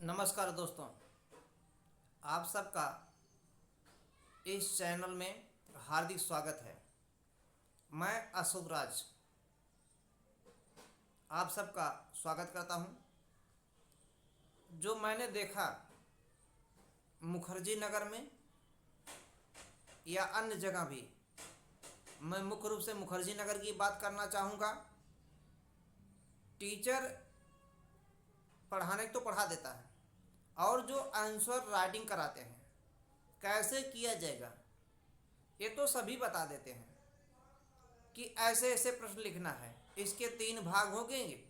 नमस्कार दोस्तों, आप सबका इस चैनल में हार्दिक स्वागत है। मैं अशोक राज आप सबका स्वागत करता हूं। जो मैंने देखा मुखर्जी नगर में या अन्य जगह भी, मैं मुख्य रूप से मुखर्जी नगर की बात करना चाहूँगा। टीचर पढ़ाने तो पढ़ा देता है, और जो आंसर राइटिंग कराते हैं कैसे किया जाएगा ये तो सभी बता देते हैं कि ऐसे ऐसे प्रश्न लिखना है। इसके 3 भाग होंगे।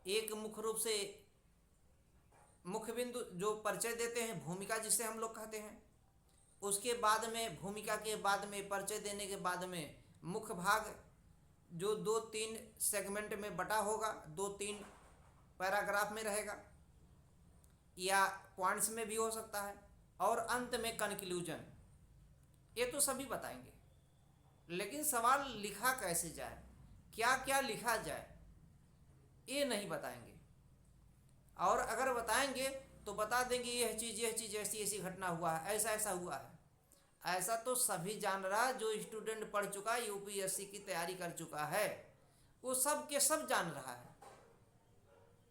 एक मुख्य रूप से मुख्य बिंदु जो परिचय देते हैं, भूमिका जिसे हम लोग कहते हैं। उसके बाद में भूमिका के बाद में परिचय देने के बाद में मुख्य भाग जो 2-3 सेगमेंट में बटा होगा, 2-3 पैराग्राफ में रहेगा या पॉइंट्स में भी हो सकता है, और अंत में कंक्लूजन। ये तो सभी बताएंगे, लेकिन सवाल लिखा कैसे जाए, क्या क्या लिखा जाए, ये नहीं बताएंगे। और अगर बताएंगे तो बता देंगे यह चीज़ ऐसी ऐसी घटना हुआ है, ऐसा ऐसा हुआ है। ऐसा तो सभी जान रहा है। जो स्टूडेंट पढ़ चुका है, यूपीएससी की तैयारी कर चुका है, वो सब के सब जान रहा है।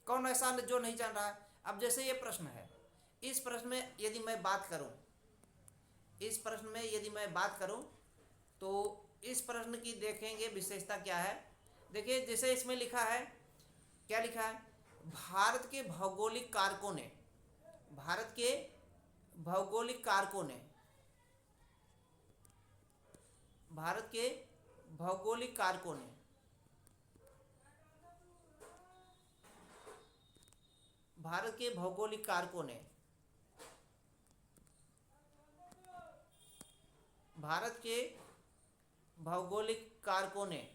कौन ऐसा जो नहीं जान रहा है? अब जैसे ये प्रश्न है, इस प्रश्न में यदि मैं बात करूं तो इस प्रश्न की देखेंगे विशेषता क्या है। देखिए, जैसे इसमें लिखा है, क्या लिखा है? भारत के भौगोलिक कारकों ने भारत के भौगोलिक कारकों ने भारत के भौगोलिक कारकों ने भारत के भौगोलिक कारकों ने भारत के भौगोलिक कारकों ने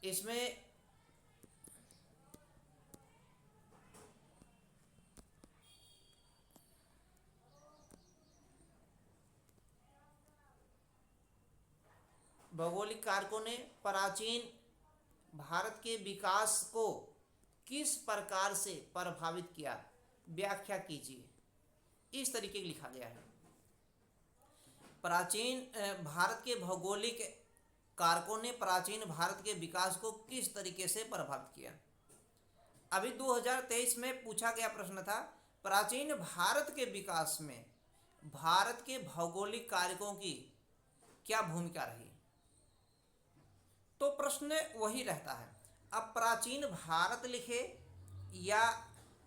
इसमें भौगोलिक कारकों ने प्राचीन भारत के विकास को किस प्रकार से प्रभावित किया, व्याख्या कीजिए। इस तरीके की लिखा गया है। प्राचीन भारत के भौगोलिक कारकों ने प्राचीन भारत के विकास को किस तरीके से प्रभावित किया। अभी 2023 में पूछा गया प्रश्न था, प्राचीन भारत के विकास में भारत के भौगोलिक कारकों की क्या भूमिका रही। तो प्रश्न वही रहता है। अब प्राचीन भारत लिखे या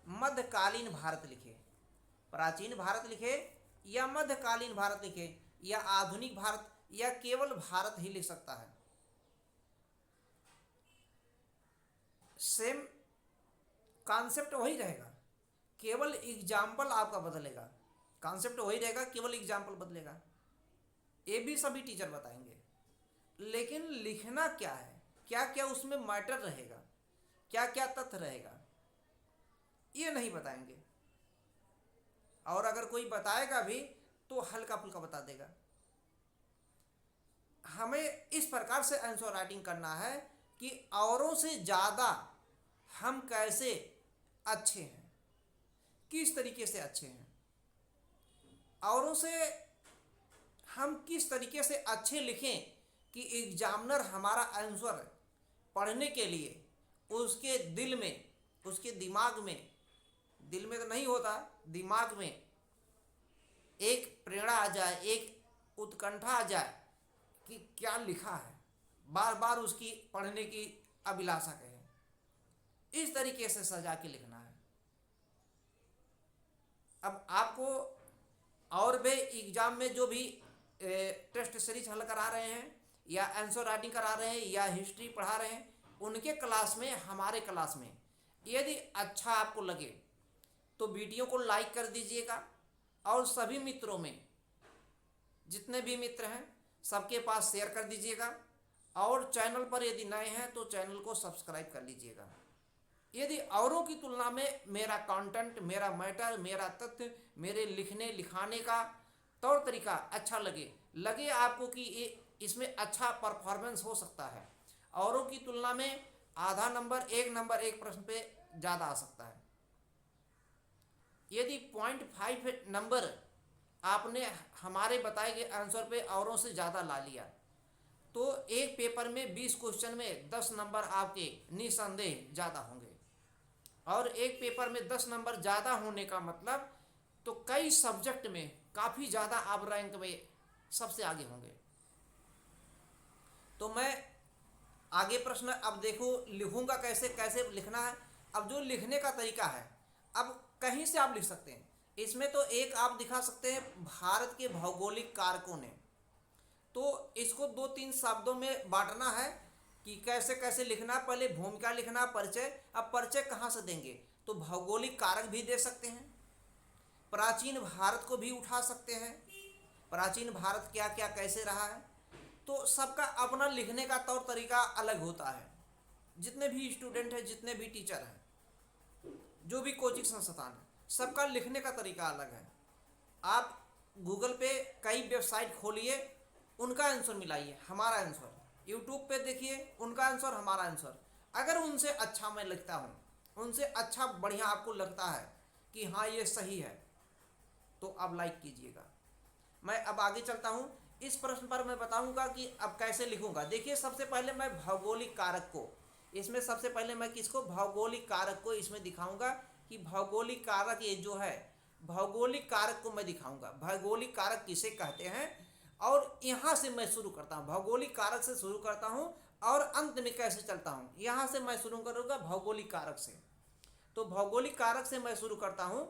मध्यकालीन भारत लिखे, प्राचीन भारत लिखे या मध्यकालीन भारत लिखे या आधुनिक भारत या केवल भारत ही लिख सकता है, सेम कॉन्सेप्ट वही रहेगा, केवल एग्जाम्पल आपका बदलेगा। कॉन्सेप्ट वही रहेगा, केवल एग्जाम्पल बदलेगा। ये भी सभी टीचर बताएंगे, लेकिन लिखना क्या है, क्या क्या उसमें मैटर रहेगा, क्या क्या तथ्य रहेगा, ये नहीं बताएंगे। और अगर कोई बताएगा भी तो हल्का फुल्का बता देगा। हमें इस प्रकार से आंसर राइटिंग करना है कि औरों से ज़्यादा हम कैसे अच्छे हैं, किस तरीके से अच्छे हैं, औरों से हम किस तरीके से अच्छे लिखें कि एग्जामिनर हमारा आंसर पढ़ने के लिए उसके दिल में, उसके दिमाग में, दिल में तो नहीं होता, दिमाग में एक प्रेरणा आ जाए, एक उत्कंठा आ जाए कि क्या लिखा है, बार बार उसकी पढ़ने की अभिलाषा कहे। इस तरीके से सजा के लिखना है। अब आपको और भी एग्जाम में जो भी टेस्ट सीरीज हल करा रहे हैं या आंसर राइटिंग करा रहे हैं या हिस्ट्री पढ़ा रहे हैं, उनके क्लास में, हमारे क्लास में यदि अच्छा आपको लगे तो वीडियो को लाइक कर दीजिएगा, और सभी मित्रों में, जितने भी मित्र हैं सबके पास शेयर कर दीजिएगा। और चैनल पर यदि नए हैं तो चैनल को सब्सक्राइब कर लीजिएगा। यदि औरों की तुलना में मेरा कंटेंट, मेरा मैटर, मेरा तथ्य, मेरे लिखने लिखाने का तौर तरीका अच्छा लगे आपको कि ये इसमें अच्छा परफॉर्मेंस हो सकता है, औरों की तुलना में आधा नंबर, 1 नंबर एक प्रश्न पे ज़्यादा आ सकता है, यदि 0.5 नंबर आपने हमारे बताए गए आंसर पे औरों से ज़्यादा ला लिया तो एक पेपर में 20 क्वेश्चन में 10 नंबर आपके निसंदेह ज़्यादा होंगे। और एक पेपर में 10 नंबर ज़्यादा होने का मतलब तो कई सब्जेक्ट में काफ़ी ज़्यादा आप रैंक में सबसे आगे होंगे। तो मैं आगे प्रश्न अब देखो लिखूंगा कैसे कैसे लिखना है। अब जो लिखने का तरीका है, अब कहीं से आप लिख सकते हैं। इसमें तो एक आप दिखा सकते हैं भारत के भौगोलिक कारकों ने, तो इसको 2-3 शब्दों में बांटना है कि कैसे कैसे लिखना। पहले भूमिका लिखना, परिचय। अब परिचय कहाँ से देंगे, तो भौगोलिक कारक भी दे सकते हैं, प्राचीन भारत को भी उठा सकते हैं, प्राचीन भारत क्या क्या कैसे रहा है। तो सबका अपना लिखने का तौर तरीका अलग होता है। जितने भी स्टूडेंट हैं, जितने भी टीचर हैं, जो भी कोचिंग संस्थान है, सबका लिखने का तरीका अलग है। आप गूगल पे कई वेबसाइट खोलिए, उनका आंसर मिलाइए हमारा आंसर, यूट्यूब पे देखिए उनका आंसर हमारा आंसर। अगर उनसे अच्छा मैं लिखता हूँ, उनसे अच्छा बढ़िया आपको लगता है कि हाँ ये सही है, तो आप लाइक कीजिएगा। मैं अब आगे चलता हूँ। इस प्रश्न पर मैं बताऊंगा कि अब कैसे लिखूंगा। देखिए सबसे पहले मैं भौगोलिक कारक को, इसमें सबसे पहले मैं किसको, भौगोलिक कारक को इसमें दिखाऊंगा कि भौगोलिक कारक ये जो है, भौगोलिक कारक को मैं दिखाऊंगा भौगोलिक कारक किसे कहते हैं। और यहाँ से मैं शुरू करता हूँ, भौगोलिक कारक से शुरू करता हूँ और अंत में कैसे चलता हूँ, यहाँ से मैं शुरू करूँगा भौगोलिक कारक से। तो भौगोलिक कारक से मैं शुरू करता हूँ।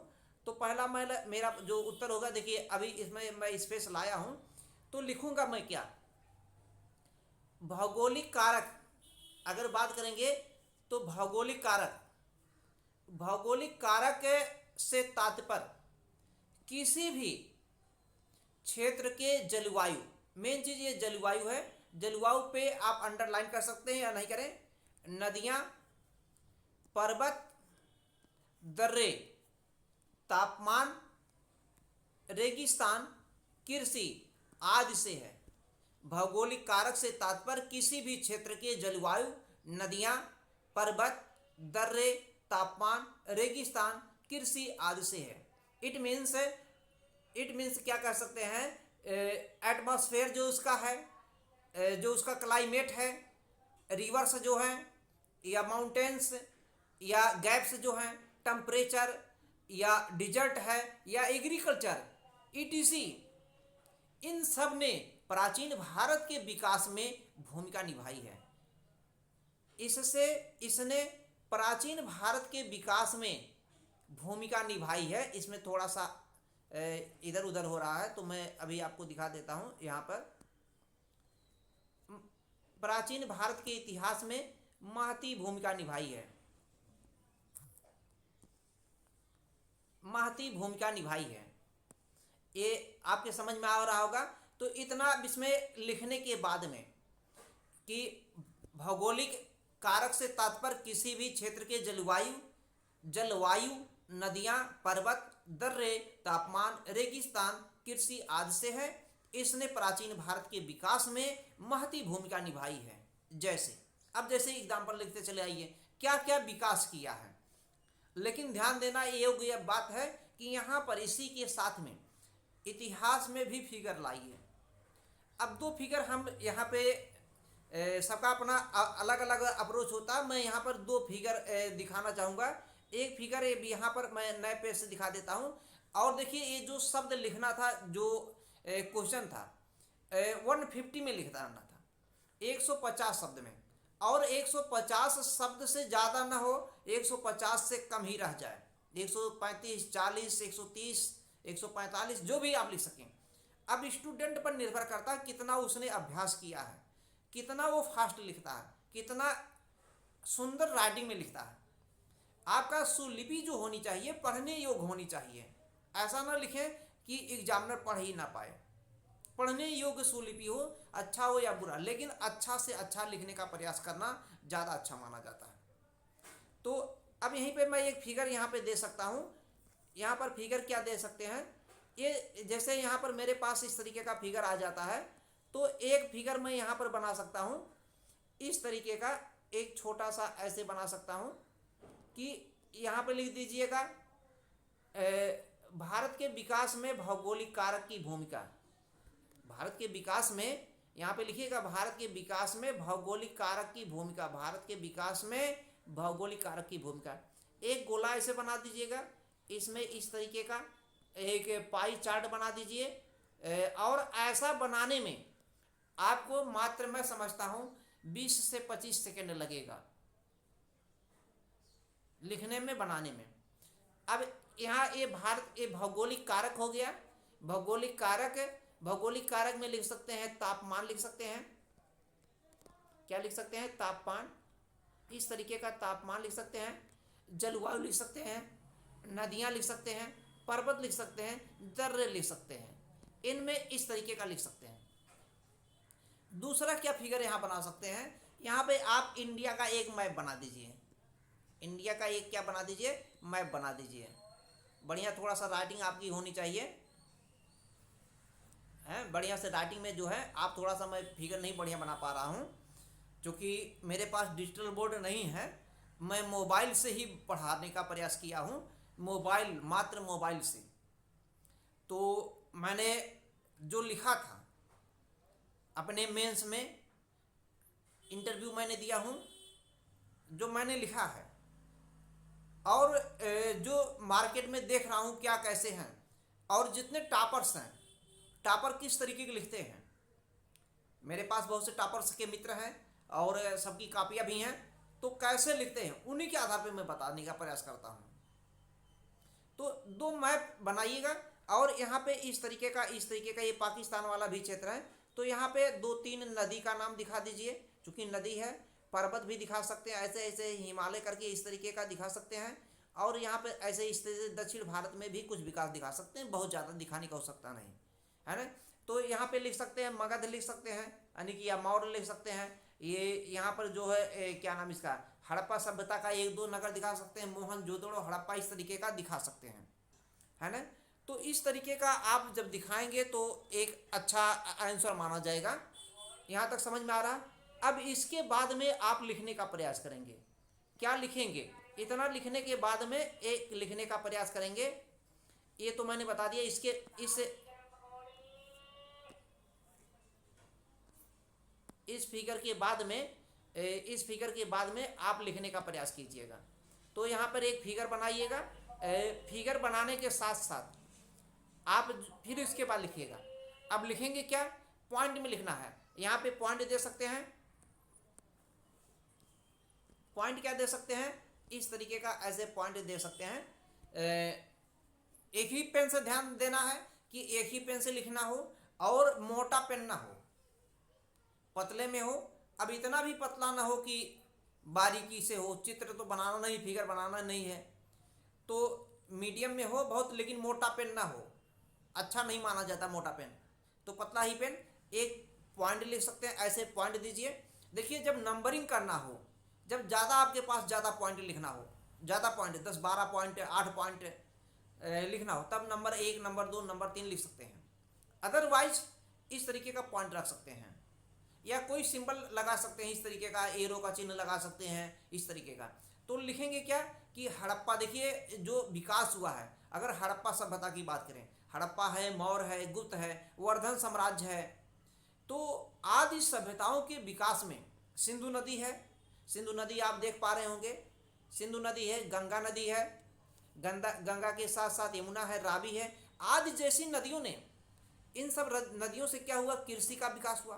तो पहला मैं मेरा जो उत्तर होगा, देखिए अभी इसमें मैं स्पेस लाया हूँ, तो लिखूंगा मैं क्या, भौगोलिक कारक। अगर बात करेंगे तो भौगोलिक कारक, भौगोलिक कारक से तात्पर्य किसी भी क्षेत्र के जलवायु, मेन चीज ये जलवायु है। जलवायु पे आप अंडरलाइन कर सकते हैं या नहीं करें, नदियां, पर्वत, दर्रे, तापमान, रेगिस्तान, कृषि आदि से है। भौगोलिक कारक से तात्पर्य किसी भी क्षेत्र के जलवायु, नदियां, पर्वत, दर्रे, तापमान, रेगिस्तान, कृषि आदि से है। इट मीन्स क्या कह सकते हैं, एटमॉस्फेयर जो उसका है, जो उसका क्लाइमेट है, रिवर्स जो हैं या माउंटेन्स या गैप्स जो हैं, टेम्परेचर या डिजर्ट है या एग्रीकल्चर, ईटीसी, इन सब ने प्राचीन भारत के विकास में भूमिका निभाई है। इसने प्राचीन भारत के विकास में भूमिका निभाई है। इसमें थोड़ा सा इधर उधर हो रहा है, तो मैं अभी आपको दिखा देता हूं। यहाँ पर प्राचीन भारत के इतिहास में महती भूमिका निभाई है, महती भूमिका निभाई है। ये आपके समझ में आ रहा होगा। तो इतना इसमें लिखने के बाद में कि भौगोलिक कारक से तात्पर्य किसी भी क्षेत्र के जलवायु, नदियां, पर्वत, दर्रे, तापमान, रेगिस्तान, कृषि आदि से है। इसने प्राचीन भारत के विकास में महती भूमिका निभाई है। जैसे एग्जाम्पल लिखते चले आइए, क्या क्या विकास किया है। लेकिन ध्यान देना योग्य बात है कि यहाँ पर इसी के साथ में इतिहास में भी फिगर लाइए। अब 2 फिगर हम यहाँ पे सबका अपना अलग अलग अप्रोच होता है। मैं यहाँ पर 2 फिगर दिखाना चाहूँगा। एक फिगर यहाँ पर मैं नए पेज से दिखा देता हूँ। और देखिए ये जो शब्द लिखना था, जो क्वेश्चन था 150 में लिखना था, 150 शब्द में, और 150 शब्द से ज़्यादा ना हो, 150 से कम ही रह जाए, 135, 40, 130, 145 जो भी आप लिख सकें। अब स्टूडेंट पर निर्भर करता है कितना उसने अभ्यास किया है, कितना वो फास्ट लिखता है, कितना सुंदर राइटिंग में लिखता है। आपका सुलिपि जो होनी चाहिए पढ़ने योग्य होनी चाहिए। ऐसा ना लिखें कि एग्जामिनर पढ़ ही ना पाए। पढ़ने योग्य सुलिपि हो, अच्छा हो या बुरा, लेकिन अच्छा से अच्छा लिखने का प्रयास करना ज़्यादा अच्छा माना जाता है। तो अब यहीं पे मैं एक फिगर यहाँ पे दे सकता हूँ। यहाँ पर फिगर क्या दे सकते हैं, ये जैसे यहाँ पर मेरे पास इस तरीके का फिगर आ जाता है, तो एक फिगर मैं यहाँ पर बना सकता हूँ इस तरीके का, एक छोटा सा ऐसे बना सकता हूँ कि यहाँ पे लिख दीजिएगा के विकास में भौगोलिक कारक की भूमिका। भारत के विकास में, यहाँ पे लिखिएगा, भारत के विकास में भौगोलिक कारक की भूमिका। भारत के विकास में भौगोलिक कारक की भूमिका। एक गोला ऐसे बना दीजिएगा, इसमें इस तरीके का एक पाई चार्ट बना दीजिए, और ऐसा बनाने में आपको मात्र, मैं समझता हूँ, 20 से 25 सेकेंड लगेगा लिखने में, बनाने में। अब यहाँ ये भारत, ये भौगोलिक कारक हो गया। भौगोलिक कारक में लिख सकते हैं तापमान, लिख सकते हैं, क्या लिख सकते हैं, तापमान, इस तरीके का तापमान लिख सकते हैं, जलवायु लिख सकते हैं, नदियाँ लिख सकते हैं, पर्वत लिख सकते हैं, दर्रे लिख सकते हैं, इनमें इस तरीके का लिख सकते हैं। दूसरा क्या फिगर यहाँ बना सकते हैं, यहाँ पे आप इंडिया का एक मैप बना दीजिए। इंडिया का एक क्या बना दीजिए, मैप बना दीजिए। बढ़िया, थोड़ा सा राइटिंग आपकी होनी चाहिए, है बढ़िया से राइटिंग में जो है आप थोड़ा सा, मैं फिगर नहीं बढ़िया बना पा रहा हूँ क्योंकि मेरे पास डिजिटल बोर्ड नहीं है। मैं मोबाइल से ही पढ़ाने का प्रयास किया हूँ, मोबाइल, मात्र मोबाइल से। तो मैंने जो लिखा था अपने मेंस में, इंटरव्यू मैंने दिया हूँ, जो मैंने लिखा है और जो मार्केट में देख रहा हूँ क्या कैसे हैं, और जितने टॉपर्स हैं, टॉपर किस तरीके के लिखते हैं। मेरे पास बहुत से टॉपर्स के मित्र हैं और सबकी कापियाँ भी हैं, तो कैसे लिखते हैं उन्हीं के आधार पर मैं बताने का प्रयास करता हूँ। तो 2 मैप बनाइएगा, और यहाँ पे इस तरीके का ये पाकिस्तान वाला भी क्षेत्र है, तो यहाँ पे 2-3 नदी का नाम दिखा दीजिए, चूँकि नदी है। पर्वत भी दिखा सकते हैं, ऐसे ऐसे हिमालय करके इस तरीके का दिखा सकते हैं। और यहाँ पे ऐसे इस दक्षिण भारत में भी कुछ विकास दिखा सकते हैं, बहुत ज़्यादा दिखाने की आवश्यकता नहीं है ना। तो यहाँ पे लिख सकते हैं मगध, लिख सकते हैं, यानी कि या मौर्य लिख सकते हैं। ये यहाँ पर जो है क्या नाम इसका, हड़प्पा सभ्यता का 1-2 नगर दिखा सकते हैं, मोहनजोदड़ो, हड़प्पा, इस तरीके का दिखा सकते हैं, है ना। तो इस तरीके का आप जब दिखाएंगे तो एक अच्छा आंसर माना जाएगा। यहाँ तक समझ में आ रहा। अब इसके बाद में आप लिखने का प्रयास करेंगे, क्या लिखेंगे, इतना लिखने के बाद में एक लिखने का प्रयास करेंगे। ये तो मैंने बता दिया। इस फिगर के बाद में आप लिखने का प्रयास कीजिएगा। तो यहाँ पर एक फिगर बनाइएगा। फिगर बनाने के साथ साथ आप फिर इसके बाद लिखिएगा। अब लिखेंगे क्या, पॉइंट में लिखना है। यहाँ पे पॉइंट दे सकते हैं, पॉइंट क्या दे सकते हैं, इस तरीके का ऐसे पॉइंट दे सकते हैं। एक ही पेन से ध्यान देना है कि एक ही पेन से लिखना हो, और मोटा पेन ना हो, पतले में हो। अब इतना भी पतला ना हो कि बारीकी से हो, चित्र तो बनाना नहीं, फिगर बनाना नहीं है, तो मीडियम में हो बहुत, लेकिन मोटा पेन ना हो, अच्छा नहीं माना जाता मोटा पेन, तो पतला ही पेन। एक पॉइंट लिख सकते हैं, ऐसे पॉइंट दीजिए। देखिए, जब नंबरिंग करना हो, जब ज़्यादा आपके पास ज़्यादा पॉइंट लिखना हो, ज़्यादा पॉइंट 10-12 पॉइंट 8 पॉइंट लिखना हो, तब नंबर 1, नंबर 2, नंबर 3 लिख सकते हैं। अदरवाइज इस तरीके का पॉइंट रख सकते हैं, या कोई सिंबल लगा सकते हैं, इस तरीके का एरो का चिन्ह लगा सकते हैं, इस तरीके का। तो लिखेंगे क्या कि हड़प्पा, देखिए जो विकास हुआ है, अगर हड़प्पा सभ्यता की बात करें, हड़प्पा है, मौर्य है, गुप्त है, वर्धन साम्राज्य है, तो आदि सभ्यताओं के विकास में सिंधु नदी है। सिंधु नदी आप देख पा रहे होंगे, सिंधु नदी है, गंगा नदी है, गंगा के साथ साथ यमुना है, रावी है, आदि जैसी नदियों ने, इन सब नदियों से क्या हुआ, कृषि का विकास हुआ।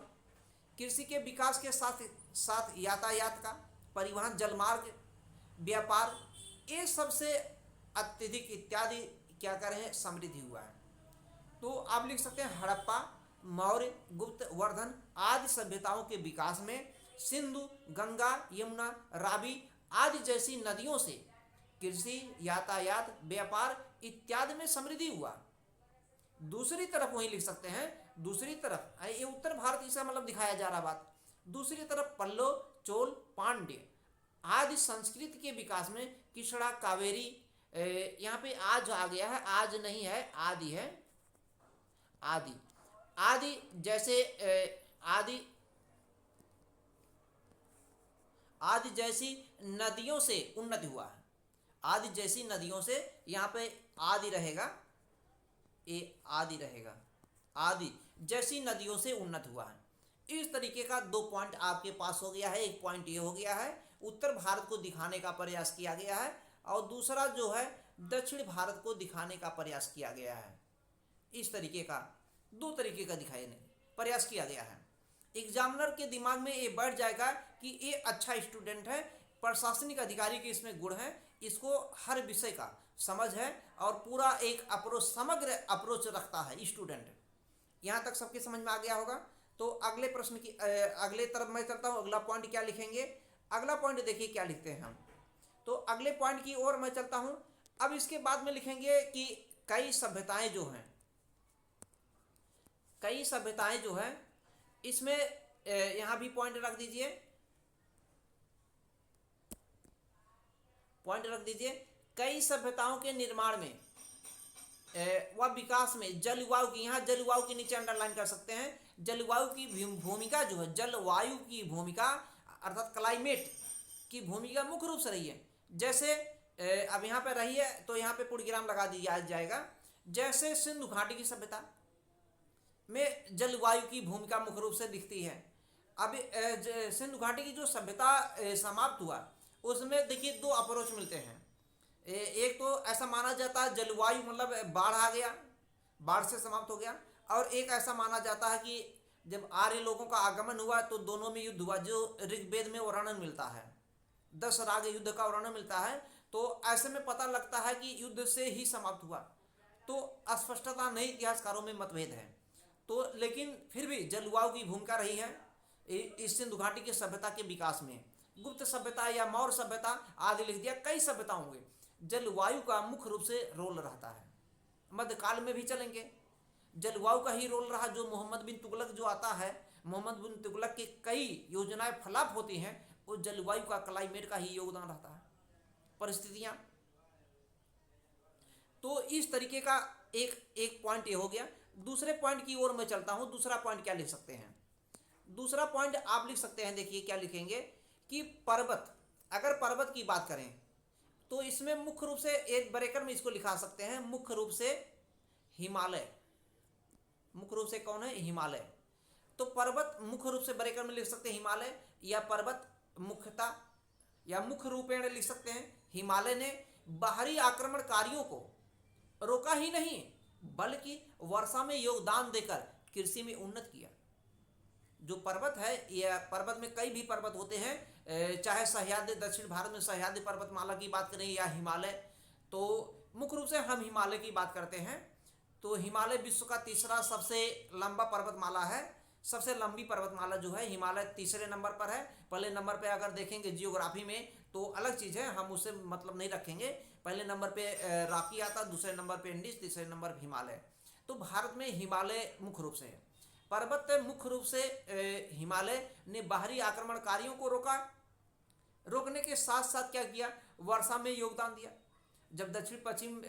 कृषि के विकास के साथ साथ यातायात का, परिवहन, जलमार्ग, व्यापार, ये सबसे अत्यधिक इत्यादि क्या कर रहे हैं, समृद्धि हुआ है। तो आप लिख सकते हैं हड़प्पा, मौर्य, गुप्त, वर्धन आदि सभ्यताओं के विकास में सिंधु, गंगा, यमुना, रावी आदि जैसी नदियों से कृषि, यातायात, व्यापार इत्यादि में समृद्धि हुआ। दूसरी तरफ वहीं लिख सकते हैं, दूसरी तरफ ये उत्तर भारत इसका मतलब दिखाया जा रहा बात। दूसरी तरफ पल्लव, चोल, पांड्य आदि संस्कृति के विकास में कृष्णा, कावेरी, यहाँ पे आज आ गया है, आज नहीं है, आदि है, आदि आदि जैसे आदि जैसी नदियों से उन्नति हुआ है। आदि जैसी नदियों से, यहाँ पे आदि रहेगा, ए आदि रहेगा। आदि जैसी नदियों से उन्नत हुआ है। इस तरीके का 2 पॉइंट आपके पास हो गया है। एक पॉइंट ये हो गया है, उत्तर भारत को दिखाने का प्रयास किया गया है, और दूसरा जो है दक्षिण भारत को दिखाने का प्रयास किया गया है। इस तरीके का 2 तरीके का दिखाने प्रयास किया गया है। एग्जामिनर के दिमाग में ये बैठ जाएगा कि ये अच्छा स्टूडेंट है, प्रशासनिक अधिकारी के इसमें गुण है, इसको हर विषय का समझ है और पूरा एक अप्रोच, समग्र अप्रोच रखता है स्टूडेंट। यहाँ तक सबके समझ में आ गया होगा। तो अगले प्रश्न की अगले तरफ मैं चलता हूँ। अगला पॉइंट क्या लिखेंगे? अगला पॉइंट देखिए क्या लिखते हैं हम। तो अगले पॉइंट की ओर मैं चलता हूँ। अब इसके बाद में लिखेंगे कि कई सभ्यताएं जो हैं, कई सभ्यताएं जो हैं, इसमें यहाँ भी पॉइंट रख दीजिए, पॉइंट रख दीजिए। कई सभ्यताओं के निर्माण में व विकास में जलवायु की, यहाँ जलवायु के नीचे अंडरलाइन कर सकते हैं, जलवायु की भूमिका जो है, जलवायु की भूमिका अर्थात क्लाइमेट की भूमिका मुख्य रूप से रही है। जैसे अब यहाँ पे रही है तो यहाँ पे पूर्णविराम लगा दिया जाएगा। जैसे सिंधु घाटी की सभ्यता में जलवायु की भूमिका मुख्य रूप से दिखती है। अब सिंधु घाटी की जो सभ्यता समाप्त हुआ, उसमें देखिए 2 अप्रोच मिलते हैं। एक तो ऐसा माना जाता है जलवायु मतलब बाढ़ आ गया, बाढ़ से समाप्त हो गया, और एक ऐसा माना जाता है कि जब आर्य लोगों का आगमन हुआ तो दोनों में युद्ध हुआ, जो ऋग्वेद में वर्णन मिलता है, 10 राग युद्ध का वर्णन मिलता है। तो ऐसे में पता लगता है कि युद्ध से ही समाप्त हुआ। तो अस्पष्टता नहीं, इतिहासकारों में मतभेद है। तो लेकिन फिर भी जलवायु की भूमिका रही है इस सिंधु घाटी की सभ्यता के विकास में। गुप्त सभ्यता या मौर्य सभ्यता आदि लिख दिया, कई सभ्यता होंगे, जलवायु का मुख्य रूप से रोल रहता है। मध्यकाल में भी चलेंगे, जलवायु का ही रोल रहा। जो मोहम्मद बिन तुगलक जो आता है, मोहम्मद बिन तुगलक की कई योजनाएं फ्लॉप होती हैं, वो जलवायु का, क्लाइमेट का ही योगदान रहता है, परिस्थितियां। तो इस तरीके का एक पॉइंट ये हो गया। दूसरे पॉइंट की ओर मैं चलता हूं। दूसरा पॉइंट क्या लिख सकते हैं? दूसरा पॉइंट आप लिख सकते हैं, देखिए क्या लिखेंगे कि पर्वत, अगर पर्वत की बात करें तो इसमें मुख्य रूप से एक ब्रैकेट में इसको लिखा सकते हैं, मुख्य रूप से हिमालय। मुख्य रूप से कौन है? हिमालय। तो पर्वत मुख्य रूप से ब्रैकेट में लिख सकते हैं हिमालय, या पर्वत मुख्यता या मुख्य रूपेण लिख सकते हैं। हिमालय ने बाहरी आक्रमणकारियों को रोका ही नहीं, बल्कि वर्षा में योगदान देकर कृषि में उन्नत किया। जो पर्वत है, यह पर्वत में कई भी पर्वत होते हैं, चाहे सह्याद्री, दक्षिण भारत में सह्याद्री पर्वतमाला की बात करें या हिमालय, तो मुख्य रूप से हम हिमालय की बात करते हैं। तो हिमालय विश्व का तीसरा सबसे लंबा पर्वतमाला है। सबसे लंबी पर्वतमाला जो है हिमालय तीसरे नंबर पर है। पहले नंबर पे अगर देखेंगे जियोग्राफी में तो अलग चीज़ है, हम उससे मतलब नहीं रखेंगे। पहले नंबर पे रॉकी आता, दूसरे नंबर पे इंडीज, तीसरे नंबर पर हिमालय। तो भारत में हिमालय मुख्य रूप से है। पर्वत मुख्य रूप से हिमालय ने बाहरी आक्रमणकारियों को रोका, रोकने के साथ साथ क्या किया? वर्षा में योगदान दिया। जब दक्षिण पश्चिम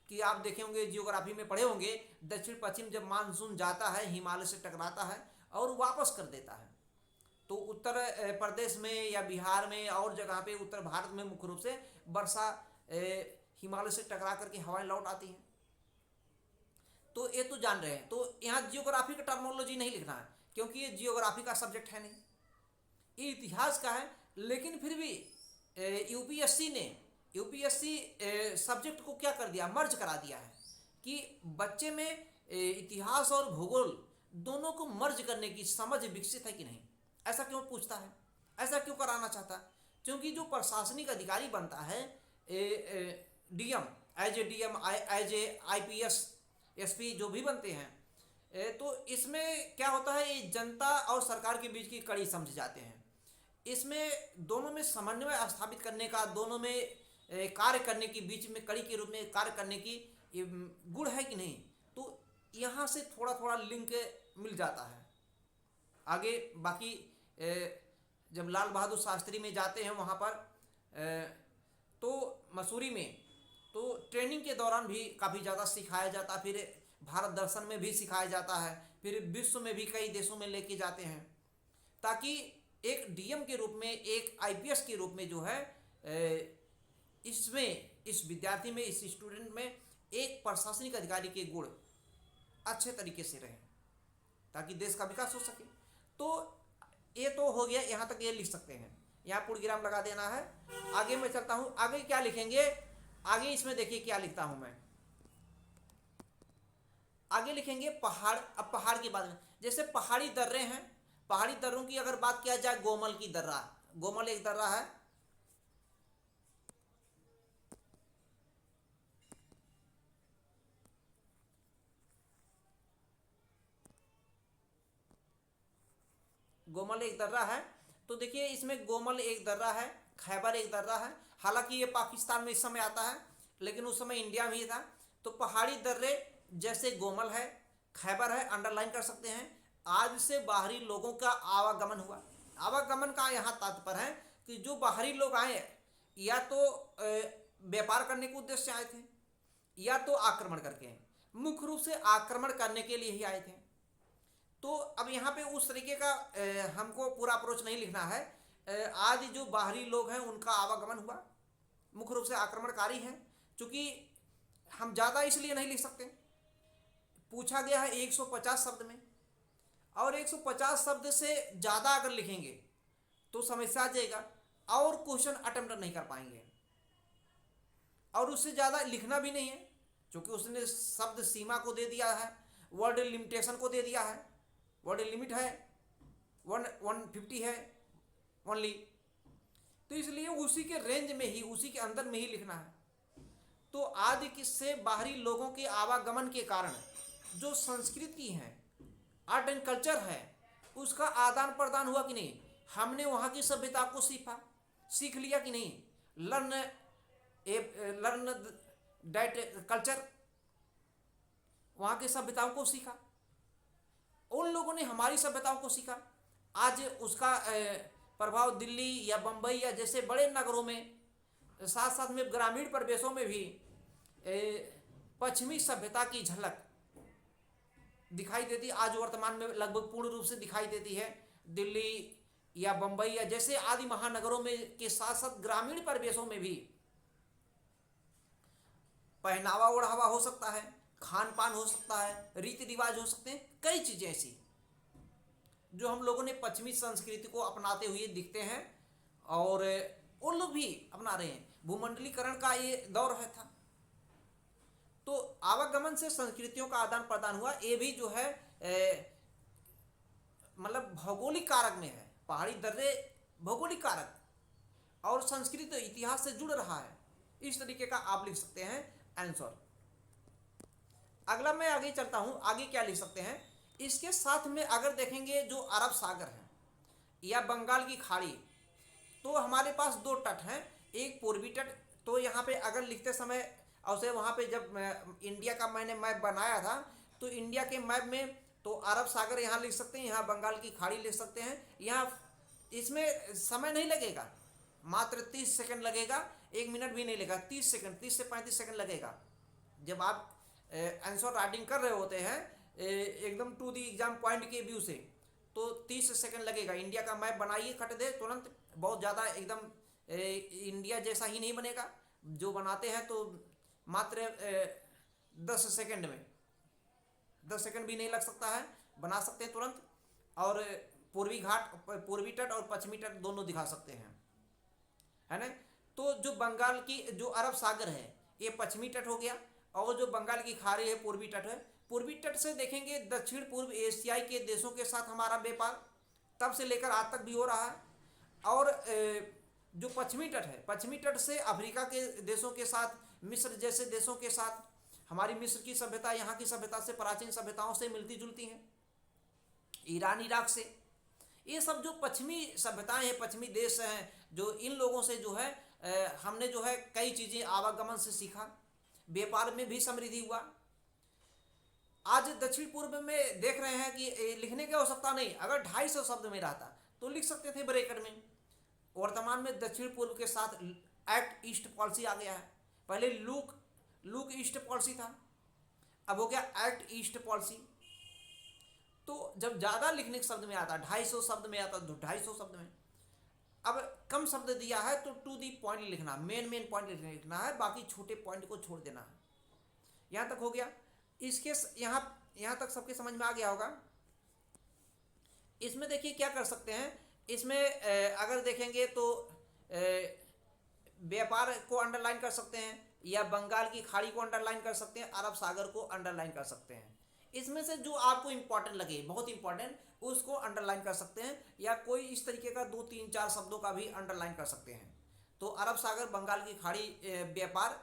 कि आप देखे होंगे, जियोग्राफी में पढ़े होंगे, दक्षिण पश्चिम जब मानसून जाता है हिमालय से टकराता है और वापस कर देता है, तो उत्तर प्रदेश में या बिहार में और जगह पे उत्तर भारत में मुख्य रूप से वर्षा हिमालय से टकरा करके हवाएं लौट आती हैं। तो ये तो जान रहे हैं। तो यहाँ जियोग्राफी का टर्मोलॉजी नहीं लिखना है, क्योंकि ये जियोग्राफी का सब्जेक्ट है नहीं, ये इतिहास का है। लेकिन फिर भी यूपीएससी सब्जेक्ट को क्या कर दिया? मर्ज करा दिया है कि बच्चे में इतिहास और भूगोल दोनों को मर्ज करने की समझ विकसित है कि नहीं। ऐसा क्यों पूछता है? ऐसा क्यों कराना चाहता? क्योंकि जो प्रशासनिक अधिकारी बनता है, DM, as a IPS, SP जो भी बनते हैं, तो इसमें क्या होता है, ये जनता और सरकार के बीच की कड़ी समझ जाते हैं। इसमें दोनों में समन्वय स्थापित करने का, दोनों में कार्य करने की, बीच में कड़ी के रूप में कार्य करने की गुण है कि नहीं। तो यहाँ से थोड़ा थोड़ा लिंक मिल जाता है। आगे बाकी जब लाल बहादुर शास्त्री में जाते हैं वहाँ पर, तो मसूरी में, तो ट्रेनिंग के दौरान भी काफ़ी ज़्यादा सिखाया जाता, फिर भारत दर्शन में भी सिखाया जाता है, फिर विश्व में भी कई देशों में लेके जाते हैं, ताकि एक डीएम के रूप में, एक आईपीएस के रूप में जो है, इसमें, इस विद्यार्थी में, इस स्टूडेंट में एक प्रशासनिक अधिकारी के गुण अच्छे तरीके से रहें ताकि देश का विकास हो सके। तो ये तो हो गया, यहाँ तक ये लिख सकते हैं, यहाँ पूर्णविराम लगा देना है। आगे मैं चलता हूँ, आगे क्या लिखेंगे, आगे इसमें देखिए क्या लिखता हूँ मैं। आगे लिखेंगे पहाड़। अब पहाड़ के बारे में, जैसे पहाड़ी दर्रे हैं, पहाड़ी दर्रों की अगर बात किया जाए, गोमल की दर्रा, गोमल एक दर्रा है। गोमल एक दर्रा है, तो देखिए इसमें गोमल एक दर्रा है, खैबर एक दर्रा है। हालांकि ये पाकिस्तान में इस समय आता है, लेकिन उस समय इंडिया में ही था। तो पहाड़ी दर्रे जैसे गोमल है, खैबर है, अंडरलाइन कर सकते हैं। आज से बाहरी लोगों का आवागमन हुआ। आवागमन का यहाँ तात्पर्य है कि जो बाहरी लोग आए, या तो व्यापार करने के उद्देश्य से आए थे, या तो आक्रमण करके, मुख्य रूप से आक्रमण करने के लिए ही आए थे। तो अब यहाँ पे उस तरीके का हमको पूरा अप्रोच नहीं लिखना है। आज जो बाहरी लोग हैं उनका आवागमन हुआ, मुख्य रूप से आक्रमणकारी हैं। चूंकि हम ज़्यादा इसलिए नहीं लिख सकते, पूछा गया है 150 शब्द में, और 150 शब्द से ज़्यादा अगर लिखेंगे तो समस्या आ जाएगा और क्वेश्चन अटेम्प्ट नहीं कर पाएंगे। और उससे ज़्यादा लिखना भी नहीं है, क्योंकि उसने शब्द सीमा को दे दिया है, वर्ड लिमिटेशन को दे दिया है। वर्ड लिमिट है 150 है ओनली, तो इसलिए उसी के रेंज में ही, उसी के अंदर में ही लिखना है। तो आज किससे बाहरी लोगों के आवागमन के कारण जो संस्कृति है, आर्ट एंड कल्चर है, उसका आदान प्रदान हुआ कि नहीं। हमने वहाँ की सभ्यता को सीख लिया कि नहीं। लर्न दैट कल्चर, वहाँ की सभ्यताओं को सीखा, उन लोगों ने हमारी सभ्यताओं को सीखा। आज उसका प्रभाव दिल्ली या बम्बई या जैसे बड़े नगरों में, साथ साथ में ग्रामीण प्रदेशों में भी पश्चिमी सभ्यता की झलक दिखाई देती। आज वर्तमान में लगभग पूर्ण रूप से दिखाई देती है। दिल्ली या बम्बई या जैसे आदि महानगरों में के साथ साथ ग्रामीण प्रदेशों में भी पहनावा ओढ़ावा हो सकता है, खान पान हो सकता है, रीति रिवाज हो सकते हैं, कई चीजें ऐसी जो हम लोगों ने पश्चिमी संस्कृति को अपनाते हुए दिखते हैं, और उन लोग भी अपना रहे हैं। भूमंडलीकरण का ये दौर है था, तो आवागमन से संस्कृतियों का आदान प्रदान हुआ। ये भी जो है मतलब भौगोलिक कारक में है। पहाड़ी दर्रे भौगोलिक कारक, और संस्कृति इतिहास से जुड़ रहा है। इस तरीके का आप लिख सकते हैं आंसर। अगला मैं आगे चलता हूं, आगे क्या लिख सकते हैं। इसके साथ में अगर देखेंगे जो अरब सागर है या बंगाल की खाड़ी, तो हमारे पास दो तट हैं, एक पूर्वी तट। तो यहाँ पे अगर लिखते समय, और से वहाँ पे जब इंडिया का मैंने मैप बनाया था, तो इंडिया के मैप में तो अरब सागर यहाँ लिख सकते हैं, यहाँ बंगाल की खाड़ी लिख सकते हैं। यहाँ इसमें समय नहीं लगेगा, मात्र 30 सेकंड लगेगा, 1 मिनट भी नहीं लगेगा, 30 सेकंड, 30 से 35 सेकंड लगेगा। जब आप आंसर राइटिंग कर रहे होते हैं एकदम टू दी एग्जाम पॉइंट के व्यू से, तो 30 सेकंड लगेगा। इंडिया का मैप बनाइए, कट दे तुरंत, बहुत ज़्यादा एकदम इंडिया जैसा ही नहीं बनेगा। जो बनाते हैं तो मात्र 10 सेकंड में, 10 सेकंड भी नहीं लग सकता है, बना सकते हैं तुरंत। और पूर्वी घाट, पूर्वी तट और पश्चिमी तट दोनों दिखा सकते हैं, है ना। तो जो बंगाल की जो अरब सागर है ये पश्चिमी तट हो गया, और जो बंगाल की खाड़ी है पूर्वी तट है। पूर्वी तट से देखेंगे दक्षिण पूर्व एशियाई के देशों के साथ हमारा व्यापार तब से लेकर आज तक भी हो रहा है। और जो पश्चिमी तट है, पश्चिमी तट से अफ्रीका के देशों के साथ, मिस्र जैसे देशों के साथ, हमारी मिस्र की सभ्यता यहाँ की सभ्यता से, प्राचीन सभ्यताओं से मिलती जुलती हैं। ईरान, इराक से, ये सब जो पश्चिमी सभ्यताएं हैं, पश्चिमी देश हैं, जो इन लोगों से जो है हमने जो है कई चीज़ें आवागमन से सीखा, व्यापार में भी समृद्धि हुआ। आज दक्षिण पूर्व में देख रहे हैं कि लिखने की आवश्यकता नहीं, अगर 250 शब्द में रहता तो लिख सकते थे ब्रैकेट में। वर्तमान में दक्षिण पूर्व के साथ एक्ट ईस्ट पॉलिसी आ गया है। पहले लुक ईस्ट पॉलिसी था, अब हो गया एक्ट ईस्ट पॉलिसी। तो जब ज़्यादा लिखने के शब्द में आता, 250 शब्द में आता, तो 250 शब्द में। अब कम शब्द दिया है तो टू दी पॉइंट लिखना, मेन पॉइंट लिखना है, बाकी छोटे पॉइंट को छोड़ देना है। यहाँ तक हो गया। इसके यहाँ तक सबके समझ में आ गया होगा। इसमें देखिए क्या कर सकते हैं, इसमें अगर देखेंगे तो व्यापार को अंडरलाइन कर सकते हैं, या बंगाल की खाड़ी को अंडरलाइन कर सकते हैं, अरब सागर को अंडरलाइन कर सकते हैं। इसमें से जो आपको इंपॉर्टेंट लगे, बहुत इंपॉर्टेंट, उसको अंडरलाइन कर सकते हैं, या कोई इस तरीके का 2 3 4 शब्दों का भी अंडरलाइन कर सकते हैं। तो अरब सागर, बंगाल की खाड़ी, व्यापार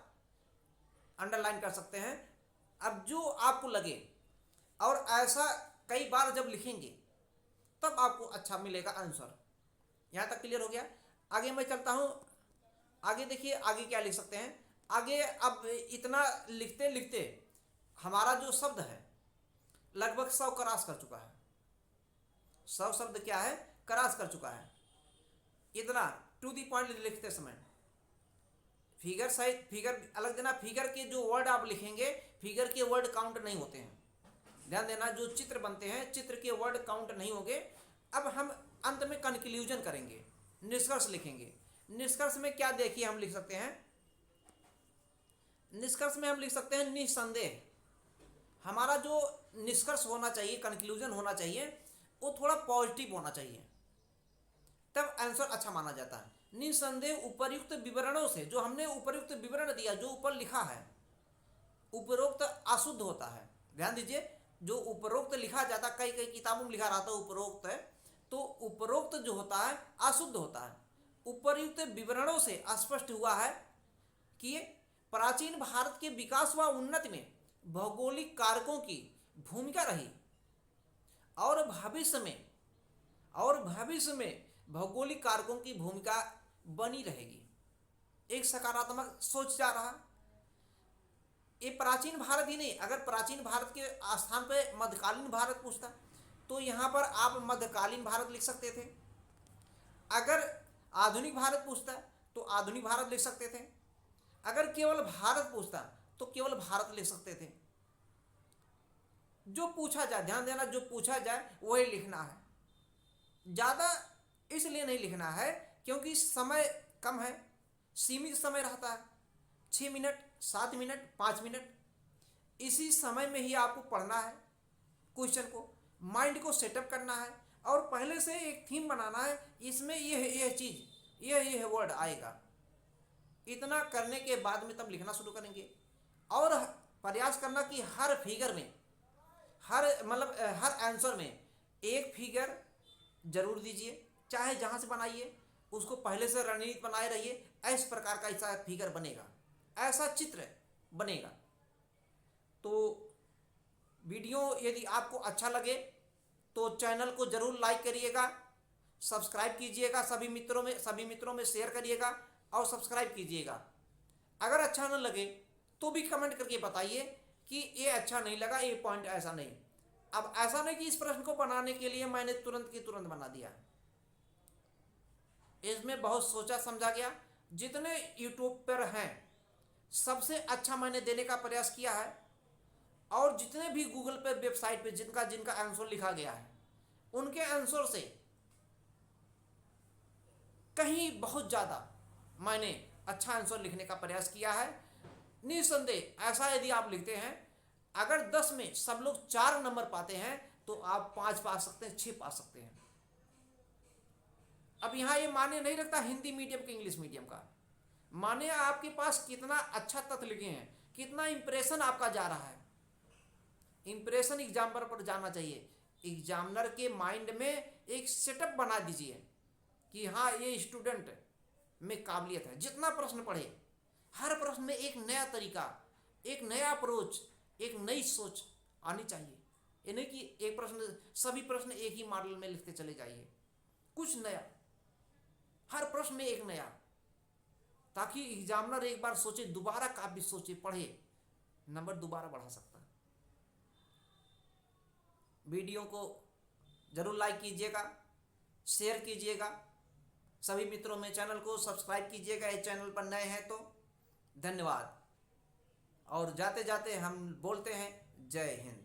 अंडरलाइन कर सकते हैं। अब जो आपको लगे, और ऐसा कई बार जब लिखेंगे तब आपको अच्छा मिलेगा आंसर। यहाँ तक क्लियर हो गया। आगे मैं चलता हूँ। आगे देखिए आगे क्या लिख सकते हैं। आगे अब इतना लिखते लिखते हमारा जो शब्द है लगभग 100 क्रॉस कर चुका है। 100 शब्द क्या है, क्रॉस कर चुका है। इतना टू दी पॉइंट लिखते समय फिगर सहित, फिगर अलग देना, फिगर के जो वर्ड आप लिखेंगे, फिगर के वर्ड काउंट नहीं होते हैं, ध्यान देना। जो चित्र बनते हैं, चित्र के वर्ड काउंट नहीं होंगे। अब हम अंत में कंक्लूजन करेंगे, निष्कर्ष लिखेंगे। निष्कर्ष में क्या देखिए हम लिख सकते हैं, निष्कर्ष में हम लिख सकते हैं निस्संदेह। हमारा जो निष्कर्ष होना चाहिए, कंक्लूजन होना चाहिए, वो थोड़ा पॉजिटिव होना चाहिए, तब आंसर अच्छा माना जाता है। निस्संदेह उपयुक्त विवरणों से, जो हमने उपयुक्त विवरण दिया, जो ऊपर लिखा है, उपरोक्त अशुद्ध होता है। ध्यान दीजिए, जो उपरोक्त लिखा जाता, कई कई किताबों में लिखा रहता है उपरोक्त है, तो उपरोक्त जो होता है अशुद्ध होता है। उपयुक्त विवरणों से स्पष्ट हुआ है कि प्राचीन भारत के विकास व उन्नति में भौगोलिक कारकों की भूमिका रही, और भविष्य में भौगोलिक कारकों की भूमिका बनी रहेगी। एक सकारात्मक सोच जा रहा। ये प्राचीन भारत ही नहीं, अगर प्राचीन भारत के स्थान पे मध्यकालीन भारत पूछता तो यहाँ पर आप मध्यकालीन भारत लिख सकते थे। अगर आधुनिक भारत पूछता तो आधुनिक भारत लिख सकते थे। अगर केवल भारत पूछता तो केवल भारत लिख सकते थे। जो पूछा जाए, ध्यान देना, जो पूछा जाए वही लिखना है। ज़्यादा इसलिए नहीं लिखना है क्योंकि समय कम है, सीमित समय रहता है, 6 मिनट, 7 मिनट, 5 मिनट। इसी समय में ही आपको पढ़ना है, क्वेश्चन को, माइंड को सेटअप करना है, और पहले से एक थीम बनाना है। इसमें यह चीज़, यह वर्ड आएगा। इतना करने के बाद में तब लिखना शुरू करेंगे। और प्रयास करना कि हर फिगर में, हर आंसर में एक फिगर जरूर दीजिए, चाहे जहाँ से बनाइए, उसको पहले से रणनीति बनाए रहिए। इस प्रकार का ऐसा फिगर बनेगा, ऐसा चित्र बनेगा। तो वीडियो यदि आपको अच्छा लगे तो चैनल को जरूर लाइक करिएगा, सब्सक्राइब कीजिएगा, सभी मित्रों में शेयर करिएगा और सब्सक्राइब कीजिएगा। अगर अच्छा न लगे तो भी कमेंट करके बताइए कि ये अच्छा नहीं लगा, ये पॉइंट ऐसा नहीं। अब ऐसा नहीं कि इस प्रश्न को बनाने के लिए मैंने तुरंत की तुरंत बना दिया, इसमें बहुत सोचा समझा गया। जितने यूट्यूब पर हैं सबसे अच्छा मैंने देने का प्रयास किया है, और जितने भी गूगल पे वेबसाइट पे जिनका आंसर लिखा गया है, उनके आंसर से कहीं बहुत ज़्यादा मैंने अच्छा आंसर लिखने का प्रयास किया है। निस्संदेह ऐसा यदि आप लिखते हैं, अगर 10 में सब लोग 4 नंबर पाते हैं तो आप 5 पा सकते हैं, 6 पा सकते हैं। अब यहाँ ये माने नहीं रखता हिंदी मीडियम के इंग्लिश मीडियम का, माने आपके पास कितना अच्छा तथ्य लिखे हैं, कितना इंप्रेशन आपका जा रहा है। इंप्रेशन एग्जामिनर पर जाना चाहिए। एग्जामिनर के माइंड में एक सेटअप बना दीजिए कि हाँ, ये स्टूडेंट में काबिलियत है। जितना प्रश्न पढ़े, हर प्रश्न में एक नया तरीका, एक नया अप्रोच, एक नई सोच आनी चाहिए। ये नहीं कि एक प्रश्न, सभी प्रश्न एक ही मॉडल में लिखते चले जाइए। कुछ नया, हर प्रश्न में एक नया, ताकि एग्जामिनर एक बार सोचे, दोबारा काफी सोचे, पढ़े, नंबर दोबारा बढ़ा सकता है। वीडियो को जरूर लाइक कीजिएगा, शेयर कीजिएगा, सभी मित्रों में चैनल को सब्सक्राइब कीजिएगा, इस चैनल पर नए हैं तो धन्यवाद। और जाते जाते हम बोलते हैं जय हिंद।